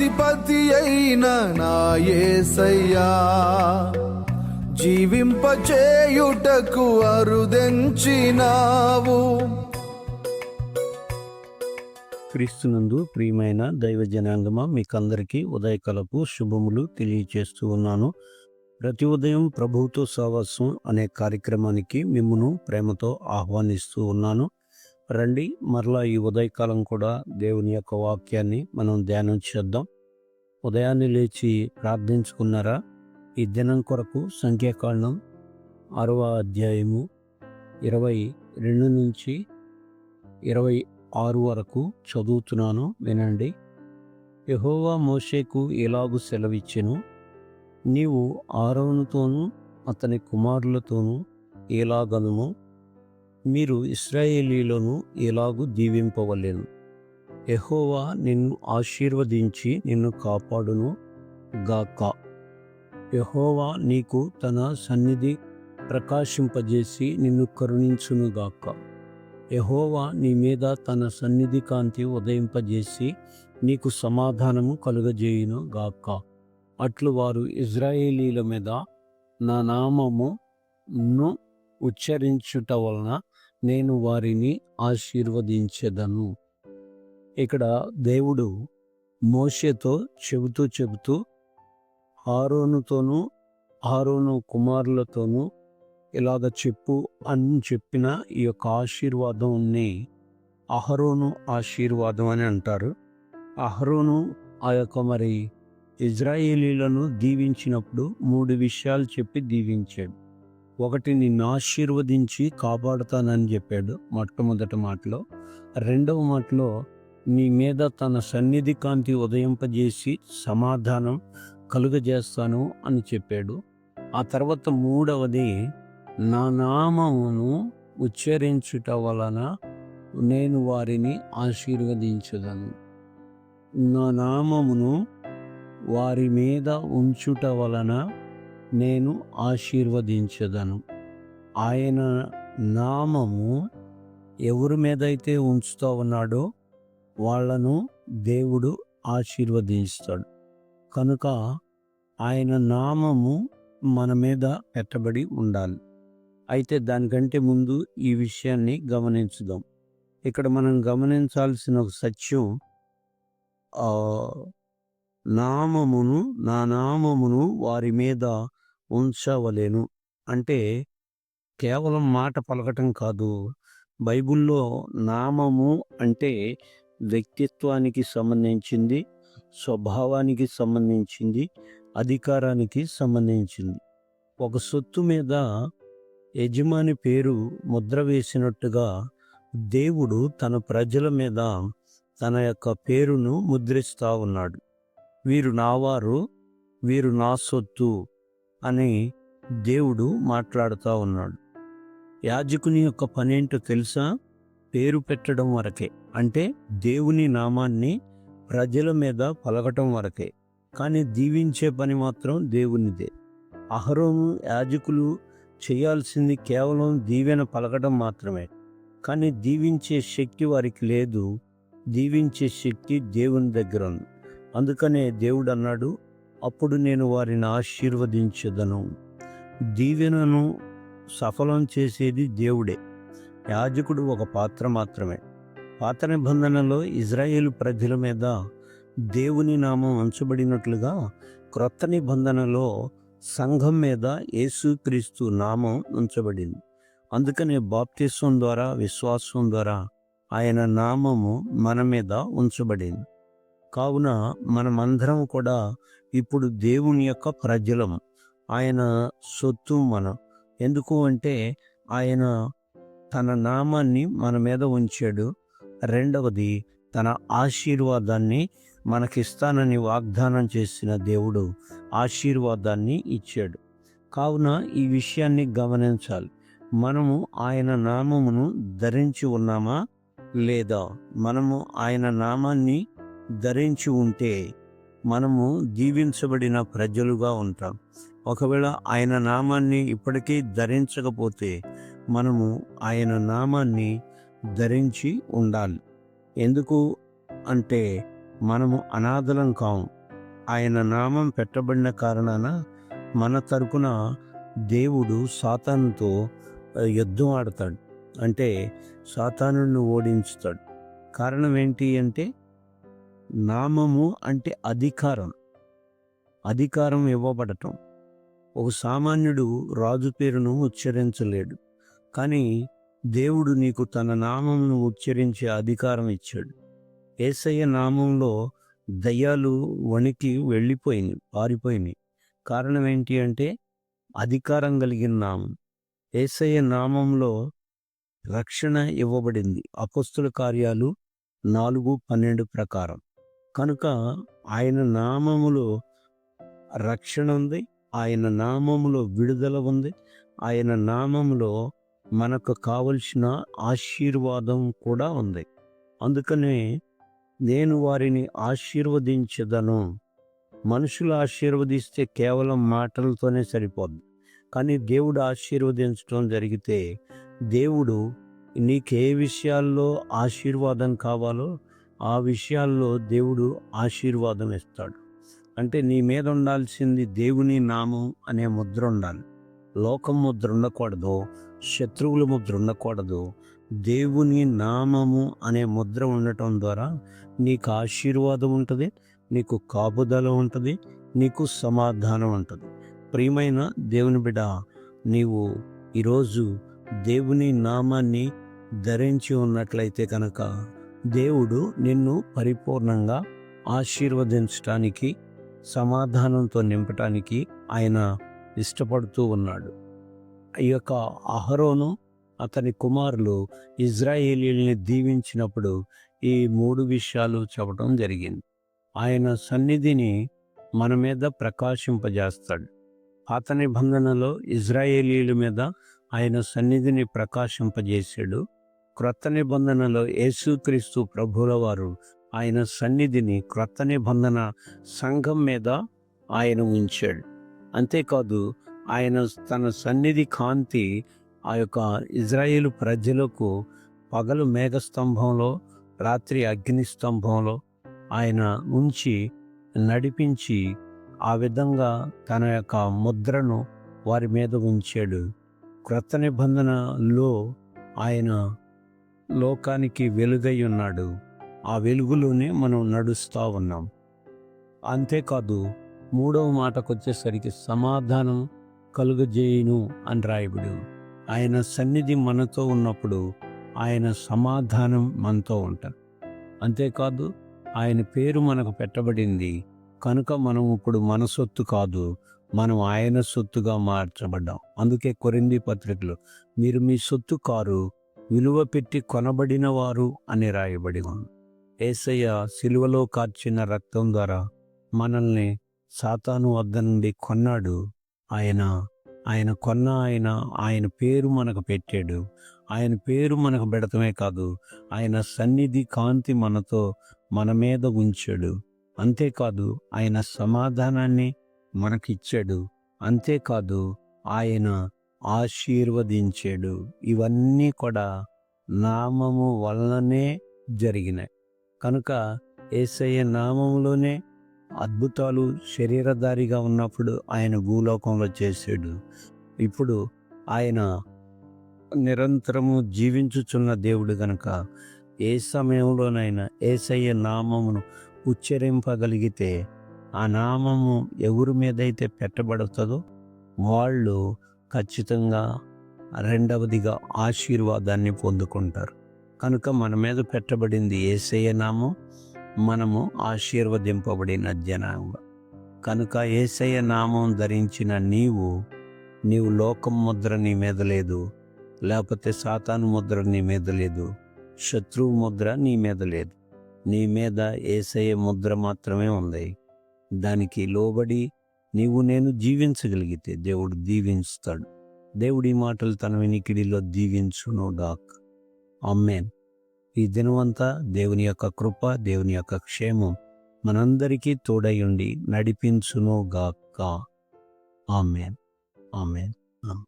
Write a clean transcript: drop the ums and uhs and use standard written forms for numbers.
అధిపతి అయిన నా యేసయ్యా, జీవింపచేయుటకు అరుదెంచినావు. క్రీస్తునందు ప్రియమైన దైవ జనాంగమా, మీకందరికీ ఉదయకాలపు శుభములు తెలియచేస్తూ ఉన్నాను. ప్రతి ఉదయం ప్రభువుతో సహవాసం అనే కార్యక్రమానికి మిమ్మును ప్రేమతో ఆహ్వానిస్తూ ఉన్నాను. రండి, మరలా ఈ ఉదయకాలం కూడా దేవుని యొక్క వాక్యాన్ని మనం ధ్యానం చేద్దాం. ఉదయాన్నే లేచి ప్రార్థించుకున్నారా? ఈ దినం కొరకు సంఖ్యాకాండం 6వ అధ్యాయము 22 నుంచి 26 వరకు చదువుతున్నాను, వినండి. యెహోవా మోషేకు ఇలాగు సెలవిచ్చెను, నీవు ఆరోనుతోనూ అతని కుమారులతోనూ ఇలాగనుము, మీరు ఇశ్రాయేలీయులను ఇలాగు దీవింపవలెను. యెహోవా నిన్ను ఆశీర్వదించి నిన్ను కాపాడును గాక. యెహోవా నీకు తన సన్నిధి ప్రకాశింపజేసి నిన్ను కరుణించును గాక. యెహోవా నీ మీద తన సన్నిధి కాంతి ఉదయింపజేసి నీకు సమాధానము కలుగజేయును గాక. అట్లు వారు ఇశ్రాయేలీయుల మీద నా నామమును ఉచ్చరించుట వలన నేను వారిని ఆశీర్వదించెదను. ఇక్కడ దేవుడు మోషేతో చెబుతూ ఆరోనుతోనూ ఆరోను కుమారులతోనూ ఇలాగ చెప్పు అని చెప్పిన ఈ యొక్క ఆశీర్వాదంని అహరోను ఆశీర్వాదం అని అంటారు. అహరోను ఆ యొక్క మరి ఇజ్రాయేలీలను దీవించినప్పుడు 3 విషయాలు చెప్పి దీవించాడు. ఒకటి, నిన్ను ఆశీర్వదించి కాపాడుతానని చెప్పాడు మొట్టమొదటి మాటలో. రెండవ మాటలో నీ మీద తన సన్నిధి కాంతి ఉదయింపజేసి సమాధానం కలుగజేస్తాను అని చెప్పాడు. ఆ తర్వాత మూడవది, నా నామమును ఉచ్చరించుట వలన నేను వారిని ఆశీర్వదించుదను. నా నామమును వారి మీద ఉంచుట వలన నేను ఆశీర్వదించదను. ఆయన నామము ఎవరి మీద అయితే ఉంచుతూ ఉన్నాడో వాళ్ళను దేవుడు ఆశీర్వదిస్తాడు. కనుక ఆయన నామము మన మీద పెట్టబడి ఉండాలి. అయితే దానికంటే ముందు ఈ విషయాన్ని గమనించుదాం. ఇక్కడ మనం గమనించాల్సిన ఒక సత్యం, నా నామమును వారి మీద ఉంచవలెను అంటే కేవలం మాట పలకటం కాదు. బైబిల్లో నామము అంటే వ్యక్తిత్వానికి సంబంధించింది, స్వభావానికి సంబంధించింది, అధికారానికి సంబంధించింది. ఒక సొత్తు మీద యజమాని పేరు ముద్ర వేసినట్టుగా దేవుడు తన ప్రజల మీద తన యొక్క పేరును ముద్రిస్తూ ఉన్నాడు. వీరు నావారు, వీరు నా సొత్తు అని దేవుడు మాట్లాడుతూ ఉన్నాడు. యాజకుని యొక్క పనేంటో తెలుసా? పేరు పెట్టడం వరకే, అంటే దేవుని నామాన్ని ప్రజల మీద పలకటం వరకే. కానీ దీవించే పని మాత్రం దేవునిదే. అహరోను యాజకులు చేయాల్సింది కేవలం దీవెన పలకటం మాత్రమే. కానీ దీవించే శక్తి వారికి లేదు. దీవించే శక్తి దేవుని దగ్గర ఉంది. అందుకనే దేవుడు అన్నాడు, అప్పుడు నేను వారిని ఆశీర్వదించదను. దీవెనను సఫలం చేసేది దేవుడే. యాజకుడు ఒక పాత్ర మాత్రమే. పాత నిబంధనలో ఇజ్రాయేలు ప్రజల మీద దేవుని నామం ఉంచబడినట్లుగా క్రొత్త నిబంధనలో సంఘం మీద యేసుక్రీస్తు నామం ఉంచబడింది. అందుకనే బాప్తిస్వం ద్వారా, విశ్వాసం ద్వారా ఆయన నామము మన మీద ఉంచబడింది. కావున మనమందరం కూడా ఇప్పుడు దేవుని యొక్క ప్రజలం. ఆయన సొత్తు మనం. ఎందుకు అంటే ఆయన తన నామాన్ని మన మీద ఉంచాడు. రెండవది, తన ఆశీర్వాదాన్ని మనకిస్తానని వాగ్దానం చేసిన దేవుడు ఆశీర్వాదాన్ని ఇచ్చాడు. కావున ఈ విషయాన్ని గమనించాలి. మనము ఆయన నామమును ధరించి ఉన్నామా లేదా? మనము ఆయన నామాన్ని ధరించి ఉంటే మనము దీవించబడిన ప్రజలుగా ఉంటాం. ఒకవేళ ఆయన నామాన్ని ఇప్పటికీ ధరించకపోతే మనము ఆయన నామాన్ని ధరించి ఉండాలి. ఎందుకు అంటే మనము అనాథలం కాము. ఆయన నామం పెట్టబడిన కారణాన మన తరపున దేవుడు సాతానుతో యుద్ధం ఆడతాడు. అంటే సాతానుని ఓడించుతాడు. కారణం ఏంటి అంటే నామము అంటే అధికారం. అధికారం ఇవ్వబడటం. ఒక సామాన్యుడు రాజు పేరును ఉచ్చరించలేడు. కానీ దేవుడు నీకు తన నామమును ఉచ్చరించే అధికారం ఇచ్చాడు. యేసయ్య నామంలో దయ్యాలు వణికి వెళ్ళిపోయినాయి, పారిపోయినాయి. కారణం ఏంటి అంటే అధికారం కలిగిన నామం. యేసయ్య నామంలో రక్షణ ఇవ్వబడింది. అపొస్తలుల కార్యాలు 4:12 ప్రకారం. కనుక ఆయన నామములో రక్షణ ఉంది, ఆయన నామములో విడుదల ఉంది, ఆయన నామములో మనకు కావలసిన ఆశీర్వాదం కూడా ఉంది. అందుకనే నేను వారిని ఆశీర్వదించెదను. మనుషులు ఆశీర్వదిస్తే కేవలం మాటలతోనే సరిపోద్ది. కానీ దేవుడు ఆశీర్వదించడం జరిగితే దేవుడు నీకే విషయాల్లో ఆశీర్వాదం కావాలో ఆ విషయాల్లో దేవుడు ఆశీర్వాదం ఇస్తాడు. అంటే నీ మీద ఉండాల్సింది దేవుని నామం అనే ముద్ర ఉండాలి. లోకం ముద్ర ఉండకూడదు, శత్రువుల ముద్ర ఉండకూడదు. దేవుని నామము అనే ముద్ర ఉండటం ద్వారా నీకు ఆశీర్వాదం ఉంటుంది, నీకు కాపుదల ఉంటుంది, నీకు సమాధానం ఉంటుంది. ప్రియమైన దేవుని బిడ్డ, నీవు ఈరోజు దేవుని నామాన్ని ధరించి ఉన్నట్లయితే కనుక దేవుడు నిన్ను పరిపూర్ణంగా ఆశీర్వదించటానికి, సమాధానంతో నింపటానికి ఆయన ఇష్టపడుతూ ఉన్నాడు. ఈ యొక్క అహరోను అతని కుమారులు ఇజ్రాయేలీయుల్ని దీవించినప్పుడు ఈ 3 విషయాలు చెప్పడం జరిగింది. ఆయన సన్నిధిని మన మీద ప్రకాశింపజేస్తాడు. పాత నిబంధనలో ఇజ్రాయేలీయుల మీద ఆయన సన్నిధిని ప్రకాశింపజేశాడు. క్రొత్త నిబంధనలో యేసుక్రీస్తు ప్రభువుల వారు ఆయన సన్నిధిని క్రొత్త నిబంధన సంఘం మీద ఆయన ఉంచాడు. అంతేకాదు ఆయన తన సన్నిధి కాంతి ఆ యొక్క ఇజ్రాయేలు ప్రజలకు పగలు మేఘస్తంభంలో, రాత్రి అగ్నిస్తంభంలో ఆయన ఉంచి నడిపించి ఆ విధంగా తన యొక్క ముద్రను వారి మీద ఉంచాడు. క్రొత్త నిబంధనలో ఆయన లోకానికి వెలుగై ఉన్నాడు. ఆ వెలుగులోనే మనం నడుస్తూ ఉన్నాం. అంతేకాదు 3వ మాటకు వచ్చేసరికి సమాధానం కలుగజేయును అని రాయబడు. ఆయన సన్నిధి మనతో ఉన్నప్పుడు ఆయన సమాధానం మనతో ఉంటాడు. అంతేకాదు ఆయన పేరు మనకు పెట్టబడింది కనుక మనం ఇప్పుడు మన సొత్తు కాదు, మనం ఆయన సొత్తుగా మార్చబడ్డాం. అందుకే కొరింథీ పత్రికలో మీరు మీ సొత్తు కారు, విలువ పెట్టి కొనబడిన వారు అని రాయబడి ఉంది. యేసయ్య సిలువలో కార్చిన రక్తం ద్వారా మనల్ని సాతాను వద్ద నుండి కొన్నాడు. ఆయన కొన్న ఆయన పేరు మనకు పెట్టాడు. ఆయన పేరు మనకు పెడతమే కాదు, ఆయన సన్నిధి కాంతి మన మీద ఉంచాడు. అంతేకాదు ఆయన సమాధానాన్ని మనకిచ్చాడు. అంతేకాదు ఆయన ఆశీర్వదించాడు. ఇవన్నీ కూడా నామము వలననే జరిగినాయి. కనుక యేసయ్య నామములోనే అద్భుతాలు శరీరధారిగా ఉన్నప్పుడు ఆయన భూలోకంలో చేశాడు. ఇప్పుడు ఆయన నిరంతరము జీవించుచున్న దేవుడు గనుక ఏ సమయంలోనైనా యేసయ్య నామమును ఉచ్చరింపగలిగితే ఆ నామము ఎవరి మీదైతే పెట్టబడుతుందో వాళ్ళు ఖచ్చితంగా రెండవదిగా ఆశీర్వాదాన్ని పొందుకుంటారు. కనుక మన మీద పెట్టబడింది యేసయ్య నామం, మనము ఆశీర్వదింపబడిన జనాంగం. కనుక యేసయ్య నామం ధరించిన నీవు లోకం ముద్ర నీ మీద లేదు, లేకపోతే సాతాను ముద్ర నీ మీద లేదు, శత్రువు ముద్ర నీ మీద లేదు. నీ మీద యేసయ్య ముద్ర మాత్రమే ఉంది. దానికి లోబడి నేను జీవించగలిగితే దేవుడు దీవించుతాడు. దేవుడి మాటలు తన వినికిడిలో దీవించును గాక. ఆమేన్. ఈ దినమంతా దేవుని యొక్క కృప, దేవుని యొక్క క్షేమం మనందరికీ తోడై ఉండి నడిపించును గాక. ఆమేన్. ఆమేన్. ఆమేన్.